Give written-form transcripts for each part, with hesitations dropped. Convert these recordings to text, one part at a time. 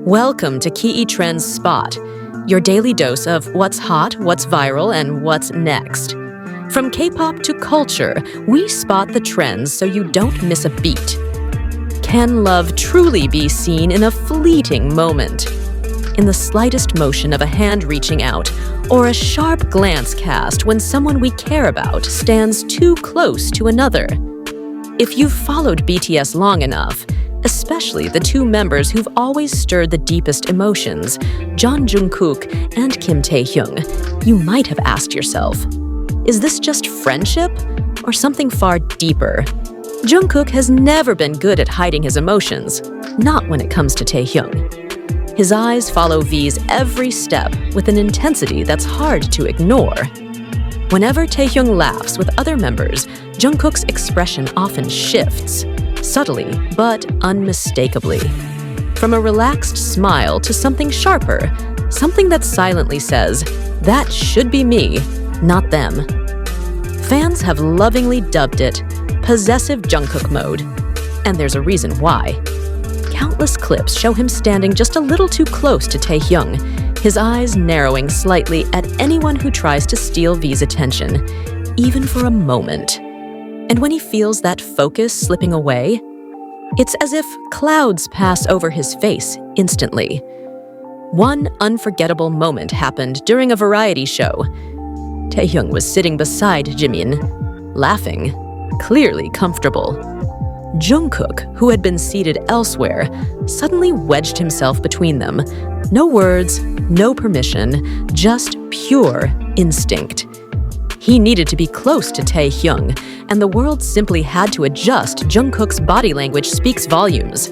Welcome to Key Trends Spot, your daily dose of what's hot, what's viral, and what's next. From K-pop to culture, we spot the trends so you don't miss a beat. Can love truly be seen in a fleeting moment? In the slightest motion of a hand reaching out, or a sharp glance cast when someone we care about stands too close to another? If you've followed BTS long enough, especially the two members who've always stirred the deepest emotions, Jungkook and Kim Taehyung, you might have asked yourself, is this just friendship or something far deeper? Jungkook has never been good at hiding his emotions, not when it comes to Taehyung. His eyes follow V's every step with an intensity that's hard to ignore. Whenever Taehyung laughs with other members, Jungkook's expression often shifts, subtly but unmistakably. From a relaxed smile to something sharper, something that silently says, "That should be me, not them." Fans have lovingly dubbed it possessive Jungkook mode, and there's a reason why. Countless clips show him standing just a little too close to Taehyung, his eyes narrowing slightly at anyone who tries to steal V's attention, even for a moment. And when he feels that focus slipping away, it's as if clouds pass over his face instantly. One unforgettable moment happened during a variety show. Taehyung was sitting beside Jimin, laughing, clearly comfortable. Jungkook, who had been seated elsewhere, suddenly wedged himself between them. No words, no permission, just pure instinct. He needed to be close to Taehyung, and the world simply had to adjust. Jungkook's body language speaks volumes.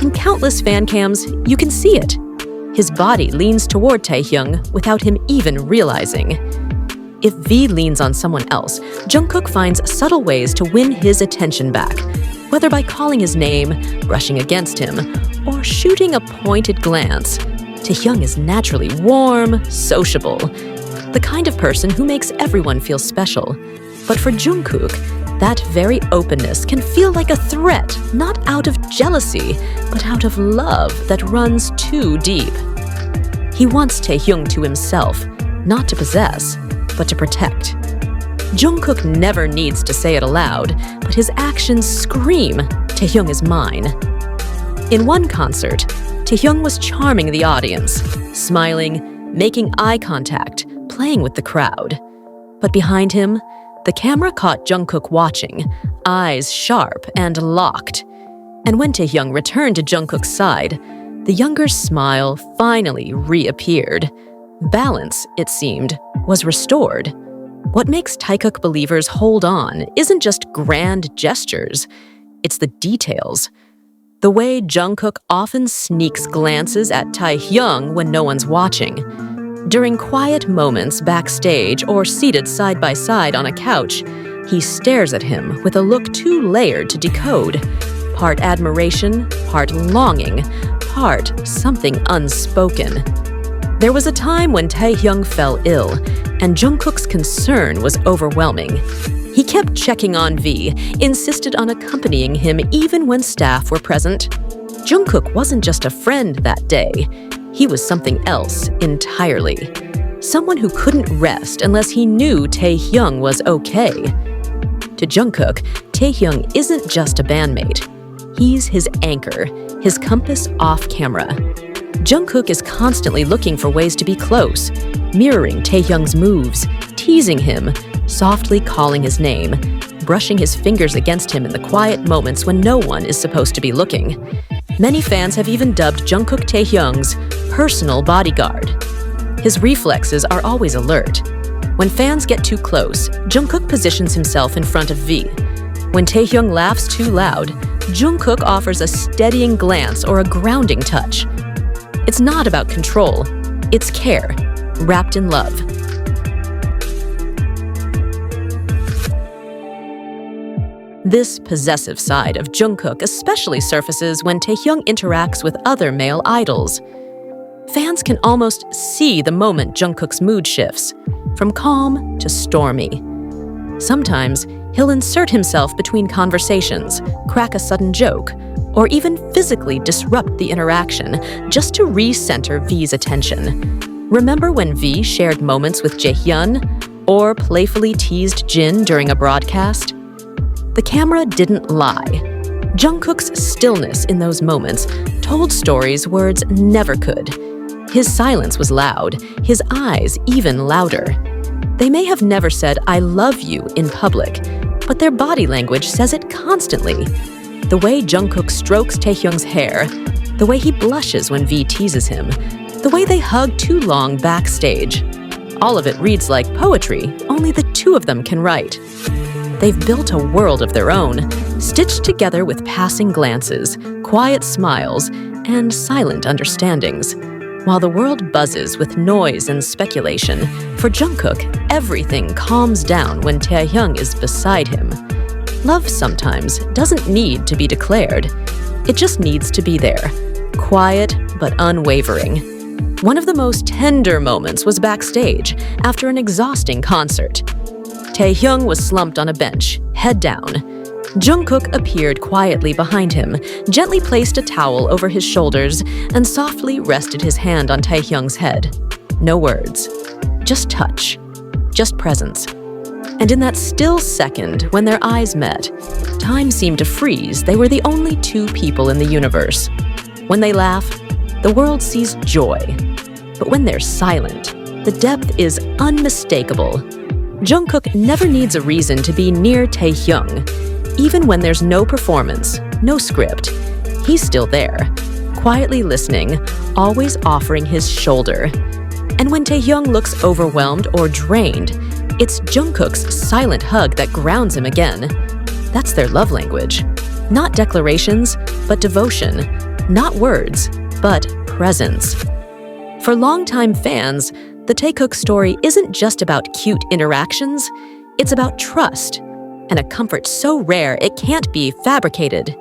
In countless fan cams, you can see it. His body leans toward Taehyung without him even realizing. If V leans on someone else, Jungkook finds subtle ways to win his attention back, whether by calling his name, brushing against him, or shooting a pointed glance. Taehyung is naturally warm, sociable, the kind of person who makes everyone feel special. But for Jungkook, that very openness can feel like a threat, not out of jealousy, but out of love that runs too deep. He wants Taehyung to himself, not to possess, but to protect. Jungkook never needs to say it aloud, but his actions scream, "Taehyung is mine." In one concert, Taehyung was charming the audience, smiling, making eye contact, playing with the crowd. But behind him, the camera caught Jungkook watching, eyes sharp and locked. And when Taehyung returned to Jungkook's side, the younger's smile finally reappeared. Balance, it seemed, was restored. What makes Taekook believers hold on isn't just grand gestures, it's the details. The way Jungkook often sneaks glances at Taehyung when no one's watching. During quiet moments backstage or seated side by side on a couch, he stares at him with a look too layered to decode. Part admiration, part longing, part something unspoken. There was a time when Taehyung fell ill, and Jungkook's concern was overwhelming. He kept checking on V, insisted on accompanying him even when staff were present. Jungkook wasn't just a friend that day. He was something else entirely. Someone who couldn't rest unless he knew Taehyung was okay. To Jungkook, Taehyung isn't just a bandmate. He's his anchor, his compass off camera. Jungkook is constantly looking for ways to be close, mirroring Taehyung's moves, teasing him, softly calling his name, brushing his fingers against him in the quiet moments when no one is supposed to be looking. Many fans have even dubbed Jungkook Taehyung's personal bodyguard. His reflexes are always alert. When fans get too close, Jungkook positions himself in front of V. When Taehyung laughs too loud, Jungkook offers a steadying glance or a grounding touch. It's not about control, it's care, wrapped in love. This possessive side of Jungkook especially surfaces when Taehyung interacts with other male idols. Fans can almost see the moment Jungkook's mood shifts, from calm to stormy. Sometimes, he'll insert himself between conversations, crack a sudden joke, or even physically disrupt the interaction just to recenter V's attention. Remember when V shared moments with Jaehyun or playfully teased Jin during a broadcast? The camera didn't lie. Jungkook's stillness in those moments told stories words never could. His silence was loud, his eyes even louder. They may have never said, "I love you" in public, but their body language says it constantly. The way Jungkook strokes Taehyung's hair, the way he blushes when V teases him, the way they hug too long backstage. All of it reads like poetry, only the two of them can write. They've built a world of their own, stitched together with passing glances, quiet smiles, and silent understandings. While the world buzzes with noise and speculation, for Jungkook, everything calms down when Taehyung is beside him. Love sometimes doesn't need to be declared. It just needs to be there, quiet but unwavering. One of the most tender moments was backstage after an exhausting concert. Taehyung was slumped on a bench, head down. Jungkook appeared quietly behind him, gently placed a towel over his shoulders, and softly rested his hand on Taehyung's head. No words, just touch, just presence. And in that still second, when their eyes met, time seemed to freeze. They were the only two people in the universe. When they laugh, the world sees joy. But when they're silent, the depth is unmistakable. Jungkook never needs a reason to be near Taehyung. Even when there's no performance, no script, he's still there, quietly listening, always offering his shoulder. And when Taehyung looks overwhelmed or drained, it's Jungkook's silent hug that grounds him again. That's their love language. Not declarations, but devotion. Not words, but presence. For longtime fans, the Taekook story isn't just about cute interactions, it's about trust, and a comfort so rare it can't be fabricated.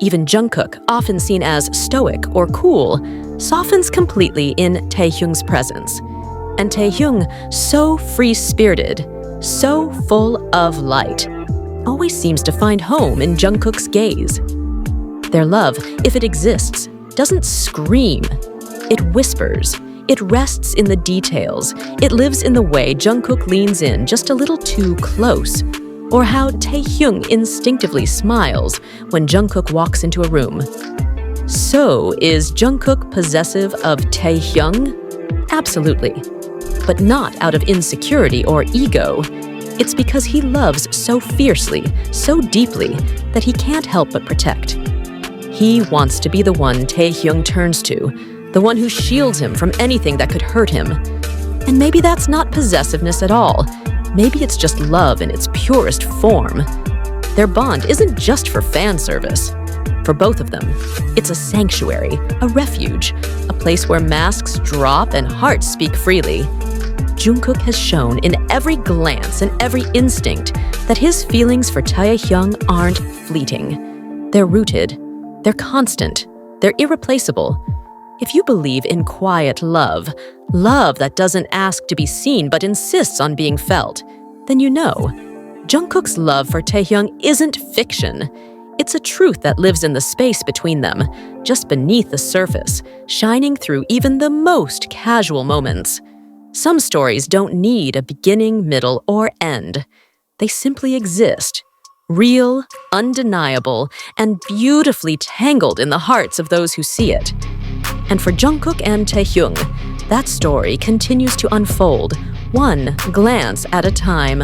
Even Jungkook, often seen as stoic or cool, softens completely in Taehyung's presence. And Taehyung, so free-spirited, so full of light, always seems to find home in Jungkook's gaze. Their love, if it exists, doesn't scream. It whispers. It rests in the details. It lives in the way Jungkook leans in just a little too close, or how Taehyung instinctively smiles when Jungkook walks into a room. So, is Jungkook possessive of Taehyung? Absolutely. But not out of insecurity or ego. It's because he loves so fiercely, so deeply, that he can't help but protect. He wants to be the one Taehyung turns to, the one who shields him from anything that could hurt him. And maybe that's not possessiveness at all. Maybe it's just love in its purest form. Their bond isn't just for fan service. For both of them, it's a sanctuary, a refuge, a place where masks drop and hearts speak freely. Jungkook has shown in every glance and every instinct that his feelings for Taehyung aren't fleeting. They're rooted, they're constant, they're irreplaceable. If you believe in quiet love, love that doesn't ask to be seen but insists on being felt, then you know, Jungkook's love for Taehyung isn't fiction. It's a truth that lives in the space between them, just beneath the surface, shining through even the most casual moments. Some stories don't need a beginning, middle, or end. They simply exist. Real, undeniable, and beautifully tangled in the hearts of those who see it. And for Jungkook and Taehyung, that story continues to unfold, one glance at a time.